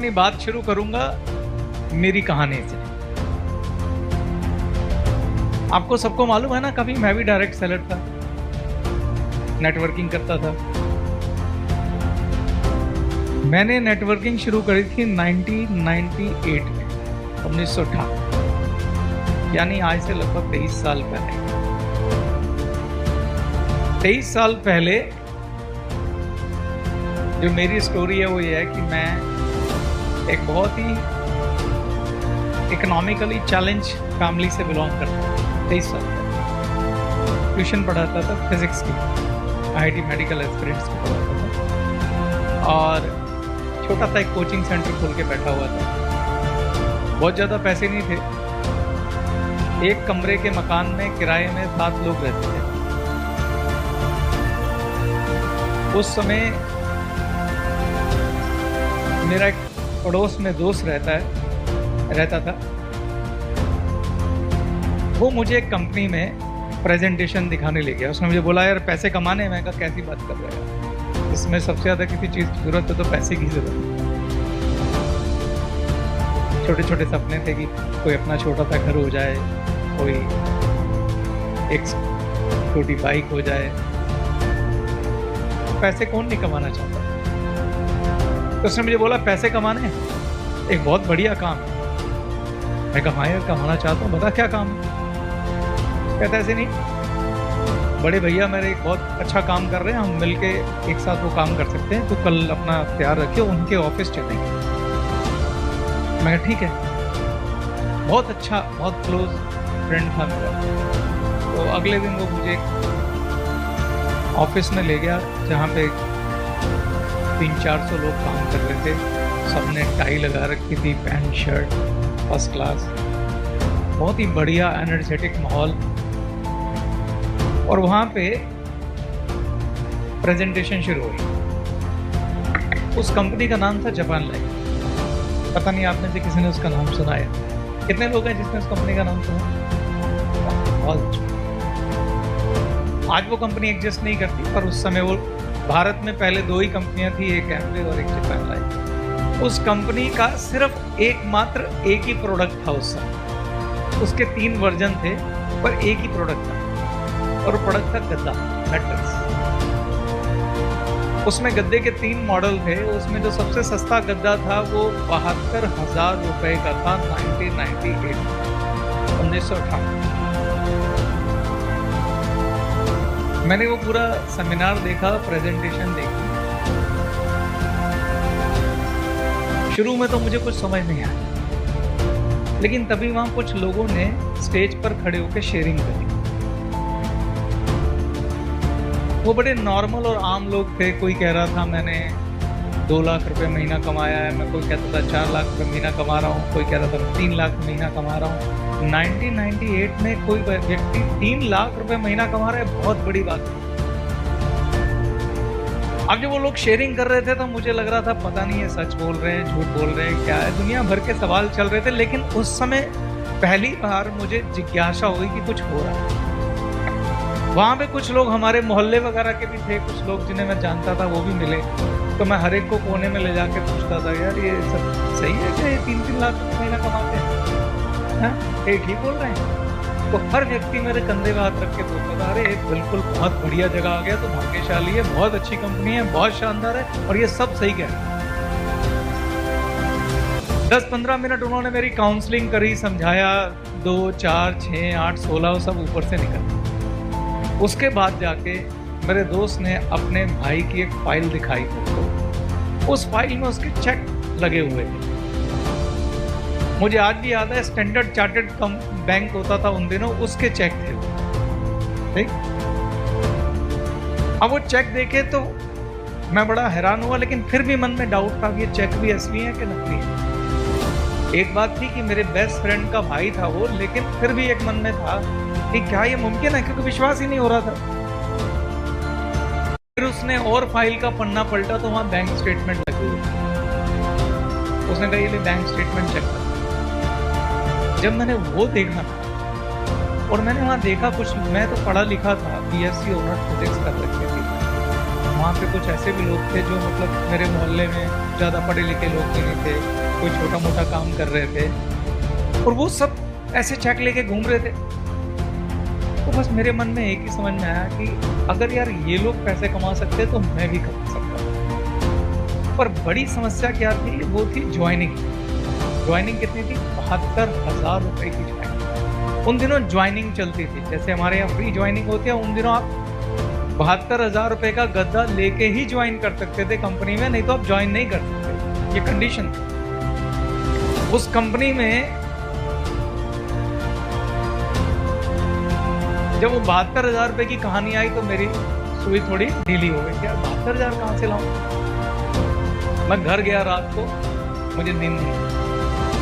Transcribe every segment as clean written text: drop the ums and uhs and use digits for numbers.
अपनी बात शुरू करूंगा मेरी कहानी से। आपको सबको मालूम है ना, कभी मैं भी डायरेक्ट सेलर था, नेटवर्किंग करता था। मैंने नेटवर्किंग शुरू करी थी 1998 में, 1998, यानी आज से लगभग 23 साल पहले। 23 साल पहले जो मेरी स्टोरी है वो ये है कि मैं एक बहुत ही इकोनॉमिकली चैलेंज फैमिली से बिलोंग करता हूँ। 23 साल पहले ट्यूशन पढ़ाता था फिजिक्स की, IIT मेडिकल एस्पिरेंट्स की पढ़ाता था, और छोटा सा एक कोचिंग सेंटर खोल के बैठा हुआ था। बहुत ज़्यादा पैसे नहीं थे, एक कमरे के मकान में किराए में 7 लोग रहते थे। उस समय मेरा एक पड़ोस में दोस्त रहता था। वो मुझे एक कंपनी में प्रेजेंटेशन दिखाने ले गया। उसने मुझे बोला, यार पैसे कमाने। मैं कहा कैसी बात कर रहे हो, इसमें सबसे ज़्यादा किसी चीज़ की जरूरत है तो पैसे की जरूरत है। छोटे छोटे सपने थे कि कोई अपना छोटा सा घर हो जाए, कोई एक छोटी बाइक हो जाए। पैसे कौन नहीं कमाना चाहता। तो उसने मुझे बोला, पैसे कमाने एक बहुत बढ़िया काम है। मैं कहा हाँ यार, कमाना चाहता हूँ, बता क्या काम है। कहता ऐसे नहीं, बड़े भैया मेरे एक बहुत अच्छा काम कर रहे हैं, हम मिलके एक साथ वो काम कर सकते हैं, तो कल अपना तैयार रखिए, उनके ऑफिस चलेंगे। मैं कहा ठीक है। बहुत अच्छा, बहुत क्लोज फ्रेंड था मेरा। तो अगले दिन वो मुझे ऑफिस में ले गया, जहाँ पे 300-400 लोग काम कर रहे थे। सबने टाई लगा रखी थी, पैंट शर्ट फर्स्ट क्लास, बहुत ही बढ़िया एनर्जेटिक माहौल। और वहाँ पे प्रेजेंटेशन शुरू हुई। उस कंपनी का नाम था जापान लाइफ। पता नहीं आप में से किसी ने उसका नाम सुना है? कितने लोग हैं जिसने उस कंपनी का नाम सुना? बहुत। आज वो कंपनी एग्जिस्ट नहीं करती, पर उस समय वो भारत में पहले 2 ही कंपनियां थी, एक एमवे और एक जापान लाइफ। उस कंपनी का सिर्फ एकमात्र एक ही प्रोडक्ट था उस समय। उसके 3 वर्जन थे, पर एक ही प्रोडक्ट था, और प्रोडक्ट था गद्दा, मैट्रेस। उसमें गद्दे के 3 मॉडल थे। उसमें जो सबसे सस्ता गद्दा था वो 72,000 रुपए का था, 1998, 1998। मैंने वो पूरा सेमिनार देखा, प्रेजेंटेशन देखी। शुरू में तो मुझे कुछ समझ नहीं आया, लेकिन तभी वहां कुछ लोगों ने स्टेज पर खड़े होकर शेयरिंग करी। वो बड़े नॉर्मल और आम लोग थे। कोई कह रहा था मैंने 2 लाख रुपए महीना कमाया है, मैं कोई कहता था 4 लाख रुपए महीना कमा रहा हूँ, कोई कहता था 3 लाख महीना कमा रहा हूँ। 1998 में कोई व्यक्ति 3 लाख रुपए महीना कमा रहा है, बहुत बड़ी बात है। अब जब वो लोग शेयरिंग कर रहे थे तो मुझे लग रहा था पता नहीं है सच बोल रहे हैं, झूठ बोल रहे हैं, क्या है। दुनिया भर के सवाल चल रहे थे, लेकिन उस समय पहली बार मुझे जिज्ञासा हुई कि कुछ हो रहा है। वहाँ पे कुछ लोग हमारे मोहल्ले वगैरह के भी थे, कुछ लोग जिन्हें मैं जानता था वो भी मिले। तो मैं हर एक को कोने में ले जाके पूछता था, यार ये सब सही है क्या, ये 3-3 लाख महीना कमाते हैं, ये ठीक बोल रहे हैं? तो हर व्यक्ति मेरे कंधे पे हाथ रख के बोलता था, अरे बिल्कुल बहुत बढ़िया जगह आ गया, तो भाग्यशाली है, बहुत अच्छी कंपनी है, बहुत शानदार है, और ये सब सही कह रहे हैं। 10-15 मिनट उन्होंने मेरी काउंसलिंग करी, समझाया। 2, 4, 6, 8, 16 सब ऊपर से निकल। उसके बाद जाके मेरे दोस्त ने अपने भाई की एक फाइल दिखाई। उस फाइल में उसके चेक लगे हुए थे। मुझे आज भी याद है, स्टैंडर्ड चार्टर्ड बैंक होता था उन दिनों, उसके चेक थे। ठीक। अब वो चेक देखे तो मैं बड़ा हैरान हुआ, लेकिन फिर भी मन में डाउट था कि ये चेक भी असली है कि नकली है। एक बात थी कि मेरे बेस्ट फ्रेंड का भाई था वो, लेकिन फिर भी एक मन में था कि क्या ये मुमकिन है, क्योंकि विश्वास ही नहीं हो रहा था। फिर उसने और फाइल का पन्ना पलटा तो वहां बैंक स्टेटमेंट लगी हुई। उसने कहा ये बैंक स्टेटमेंट चेक कर। जब मैंने वो देखा और मैंने वहाँ देखा, कुछ मैं तो पढ़ा लिखा था, BSc ऑनर्स फिजिक्स कर रखी थी। वहाँ पे कुछ ऐसे भी लोग थे जो मतलब मेरे मोहल्ले में ज़्यादा पढ़े लिखे लोग भी नहीं थे, कोई छोटा मोटा काम कर रहे थे और वो सब ऐसे चेक लेके घूम रहे थे। तो बस मेरे मन में एक ही समझ में आया कि अगर यार ये लोग पैसे कमा सकते तो मैं भी कमा सकता हूँ। पर बड़ी समस्या क्या थी, वो थी ज्वाइनिंग। ज्वाइनिंग कितनी थी? 72,000 रुपए की ज्वाइनिंग। उन दिनों ज्वाइनिंग चलती थी, जैसे हमारे यहाँ फ्री ज्वाइनिंग होती है, उन दिनों आप 72,000 रुपए का गद्दा लेके ही ज्वाइन कर सकते थे कंपनी में, नहीं तो आप ज्वाइन नहीं कर सकते। ये कंडीशन थी उस कंपनी में। जब वो 72,000 रुपए की कहानी आई तो मेरी सुई थोड़ी ढीली हो गई। यार 72,000 कहाँ से लाऊं? मैं घर गया रात को, मुझे नींद नहीं आई।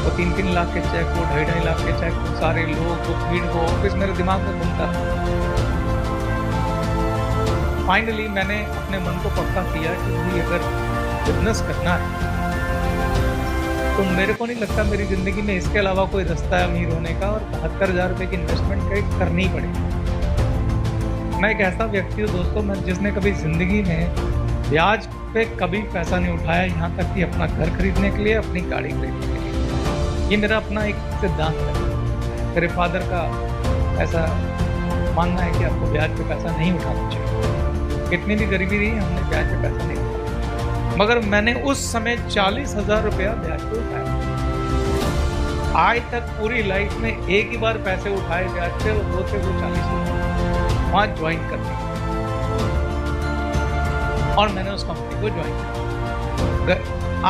वो 3-3 लाख के चेक, वो 2.5 लाख के चेक, वो सारे लोग, वो भीड़, वो ऑफिस मेरे दिमाग में घूमता था। फाइनली मैंने अपने मन को पक्का किया कि भाई अगर बिजनेस करना है तो मेरे को नहीं लगता मेरी ज़िंदगी में इसके अलावा कोई रास्ता है अमीर होने का, और 72,000 रुपये की इन्वेस्टमेंट करनी पड़ेगी। मैं एक ऐसा व्यक्ति हूँ दोस्तों, मैं जिसने कभी ज़िंदगी में ब्याज पे कभी पैसा नहीं उठाया, यहाँ तक कि अपना घर खरीदने के लिए, अपनी गाड़ी खरीदने के लिए। ये मेरा अपना एक सिद्धांत है। मेरे फादर का ऐसा मानना है कि आपको ब्याज पे पैसा नहीं उठाना चाहिए। कितनी भी गरीबी रही, हमने ब्याज पे पैसा नहीं उठाया, मगर मैंने उस समय 40,000 रुपया ब्याज पे उठाया। आज तक पूरी लाइफ में एक ही बार पैसे उठाए ब्याज पे, और वो थे वो 40,000 वहाँ ज्वाइन करने, और मैंने उस कंपनी को ज्वाइन किया।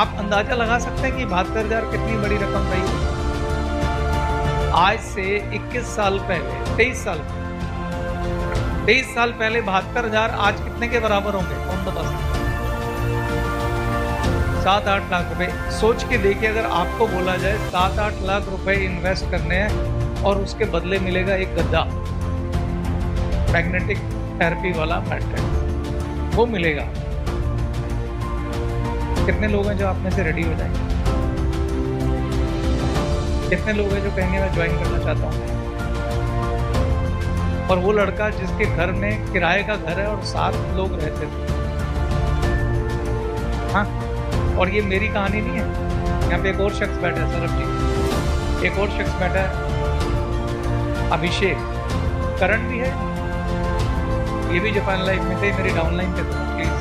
आप अंदाजा लगा सकते हैं कि 72,000 कितनी बड़ी रकम रही। आज से 21 साल पहले, 23 साल पहले 72,000 आज कितने के बराबर होंगे, कौन बता सकता है? 7-8 लाख रुपए। सोच के देखिए, अगर आपको बोला जाए 7-8 लाख रुपए इन्वेस्ट करने हैं और उसके बदले मिलेगा एक गद्दा, मैग्नेटिक थेरेपी वाला मैट्रेस, वो मिलेगा। कितने लोग हैं जो आप में से रेडी हो जाएंगे? कितने लोग हैं जो कहेंगे मैं ज्वाइन करना चाहता हूँ? और वो लड़का जिसके घर में किराए का घर है और 7 लोग रहते थे। हाँ, और ये मेरी कहानी नहीं है। यहाँ पे एक और शख्स बैठा है, सरब जी, एक और शख्स बैठा है, अभिषेक, करण भी है, ये भी जापान लाइफ में थे, मेरी डाउनलाइन पे थे। प्लीज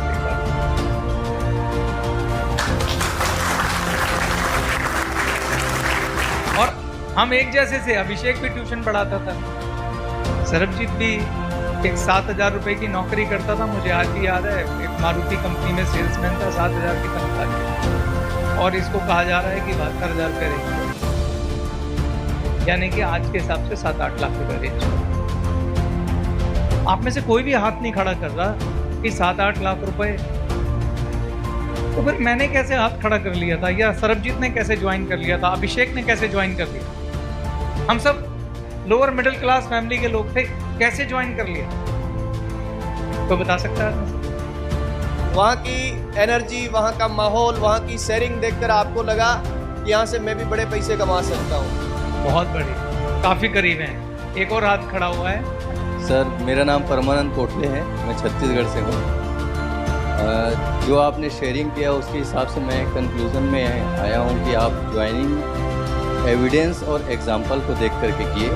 और हम एक जैसे से, अभिषेक भी ट्यूशन पढ़ाता था, सरबजीत भी एक 7,000 रुपए की नौकरी करता था, मुझे आज भी याद है। एक मारुति कंपनी में सेल्समैन था, 7,000 की तनख्वाह थी, और इसको कहा जा रहा है कि 72,000 रुपये रेंज, यानी कि आज के हिसाब से 7-8 लाख रुपए रेंज। आप में से कोई भी हाथ नहीं खड़ा कर रहा कि 7-8 लाख रुपए। तो फिर मैंने कैसे हाथ खड़ा कर लिया था, या सरबजीत ने कैसे ज्वाइन कर लिया था, अभिषेक ने कैसे ज्वाइन कर लिया? हम सब लोअर मिडिल क्लास फैमिली के लोग थे, कैसे ज्वाइन कर लिया? तो बता सकता है? वहाँ की एनर्जी, वहाँ का माहौल, वहाँ की शेयरिंग देखकर आपको लगा कि यहाँ से मैं भी बड़े पैसे कमा सकता हूँ। बहुत बड़ी, काफी करीब है। एक और हाथ खड़ा हुआ है। सर, मेरा नाम परमानंद कोटले है, मैं छत्तीसगढ़ से हूँ। जो आपने शेयरिंग किया उसके हिसाब से मैं कंक्लूजन में आया हूँ कि आप ज्वाइनिंग एविडेंस और एग्जाम्पल को देख करके किए,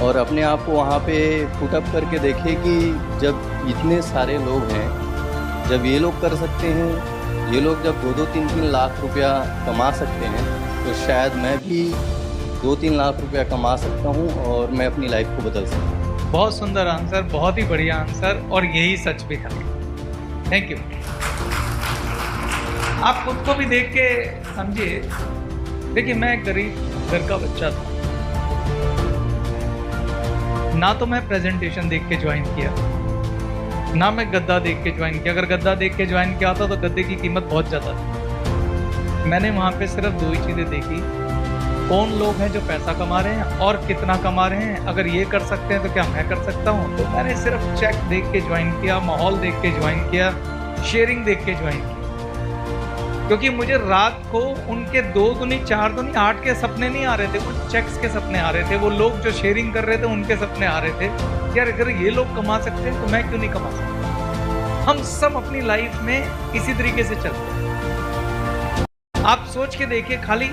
और अपने आप को वहाँ पे पुटअप करके देखिए कि जब इतने सारे लोग हैं, जब ये लोग कर सकते हैं, ये लोग जब 2-2, 3-3 लाख रुपया कमा सकते हैं, तो शायद मैं भी 2-3 लाख रुपया कमा सकता हूँ और मैं अपनी लाइफ को बदल सकता हूँ। बहुत सुंदर आंसर, बहुत ही बढ़िया आंसर, और यही सच भी था। Thank you. आप खुद को भी देख के समझिए। देखिए, मैं गरीब घर का बच्चा था, ना तो मैं प्रेजेंटेशन देख के ज्वाइन किया, ना मैं गद्दा देख के ज्वाइन किया। अगर गद्दा देख के ज्वाइन किया था तो गद्दे की कीमत बहुत ज़्यादा थी। मैंने वहाँ पे सिर्फ 2 ही चीज़ें देखी, कौन लोग हैं जो पैसा कमा रहे हैं और कितना कमा रहे हैं। अगर ये कर सकते हैं तो क्या मैं कर सकता हूँ? तो मैंने सिर्फ चेक देख के ज्वाइन किया, माहौल देख के ज्वाइन किया, शेयरिंग देख के ज्वाइन किया, क्योंकि मुझे रात को उनके 2 दूनी 4 दूनी 8 के सपने नहीं आ रहे थे, कुछ चेक्स के सपने आ रहे थे। वो लोग जो शेयरिंग कर रहे थे उनके सपने आ रहे थे, यार अगर ये लोग कमा सकते हैं तो मैं क्यों नहीं कमा सकता। हम सब अपनी लाइफ में इसी तरीके से चलते हैं। आप सोच के देखिए, खाली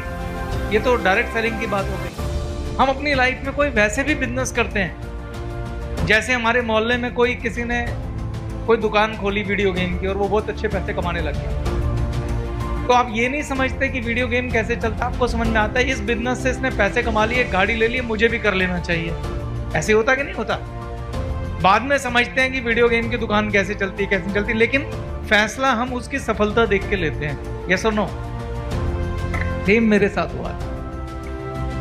ये तो डायरेक्ट सेलिंग की बात हो गई। हम अपनी लाइफ में कोई वैसे भी बिजनेस करते हैं, जैसे हमारे मोहल्ले में किसी ने कोई दुकान खोली वीडियो गेम की और वो बहुत अच्छे पैसे कमाने लग गया, तो आप ये नहीं समझते कि वीडियो गेम कैसे चलता। आपको समझ में आता है इस बिजनेस से इसने पैसे कमा लिए, गाड़ी ले ली, मुझे भी कर लेना चाहिए। ऐसे होता कि नहीं होता? बाद में समझते हैं कि वीडियो गेम की दुकान कैसे चलती लेकिन फैसला हम उसकी सफलता देख के लेते हैं। यस और नो? सेम मेरे साथ हुआ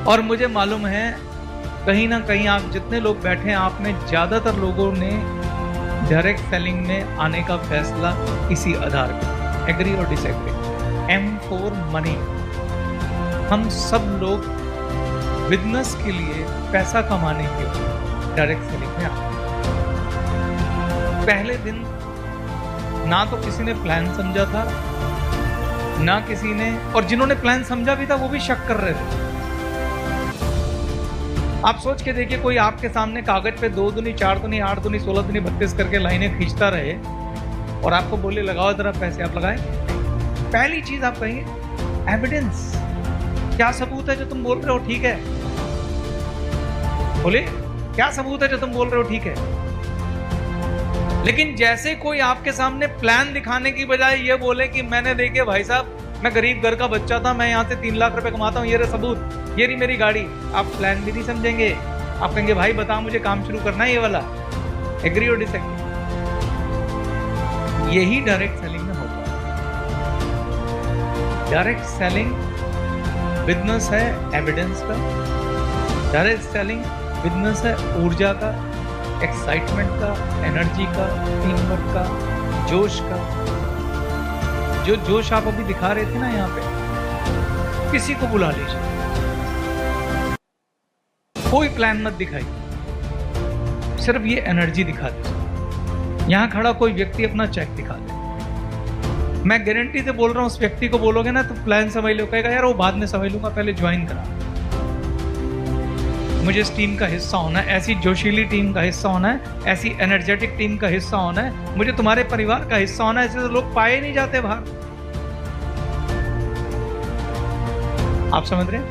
और मुझे मालूम है कहीं ना कहीं आप जितने लोग बैठे हैं, आप में ज्यादातर लोगों ने डायरेक्ट सेलिंग में आने का फैसला इसी आधार पर, एग्री और डिसएग्री। M for money. हम सब लोग बिजनेस के लिए, पैसा कमाने के लिए डायरेक्ट सेलिंग में आते हैं। पहले दिन ना तो किसी ने प्लान समझा था, ना किसी ने, और जिन्होंने प्लान समझा भी था वो भी शक कर रहे थे। आप सोच के देखिए, कोई आपके सामने कागज पे 2 दूनी 4 दूनी 8 दूनी 16 दूनी 32 करके लाइनें खींचता रहे और आपको बोले लगाओ जरा पैसे, आप लगाएं? पहली चीज आप कहेंगे एविडेंस, क्या सबूत है जो तुम बोल रहे हो ठीक है? बोले क्या सबूत है जो तुम बोल रहे हो ठीक है? लेकिन जैसे कोई आपके सामने प्लान दिखाने की बजाय ये बोले कि मैंने देखे भाई साहब, मैं गरीब घर का बच्चा था, मैं यहाँ से 3 लाख रुपए कमाता हूँ, ये रहा सबूत, ये रही मेरी गाड़ी, आप प्लान भी नहीं समझेंगे। आप कहेंगे भाई बता मुझे काम शुरू करना है ये वाला। एग्री और डिसएग्री? यही डायरेक्ट सेलिंग में होता है। डायरेक्ट सेलिंग बिजनेस है एविडेंस का, डायरेक्ट सेलिंग बिजनेस है ऊर्जा का, एक्साइटमेंट का, एनर्जी का, टीम वर्क का, जोश का। जो जोश आप अभी दिखा रहे थे ना यहाँ पे, किसी को बुला लीजिए, कोई प्लान मत दिखाइए, सिर्फ ये एनर्जी दिखा दीजिए। यहां खड़ा कोई व्यक्ति अपना चेक दिखा दे, मैं गारंटी से बोल रहा हूं, उस व्यक्ति को बोलोगे ना तो प्लान समझ लो, कहेगा यार वो बाद में समझ लूंगा, पहले ज्वाइन करा, मुझे इस टीम का हिस्सा होना है, ऐसी जोशीली टीम का हिस्सा होना है, ऐसी एनर्जेटिक टीम का हिस्सा होना है, मुझे तुम्हारे परिवार का हिस्सा होना है। ऐसे तो लोग पाए नहीं जाते बाहर। आप समझ रहे हैं?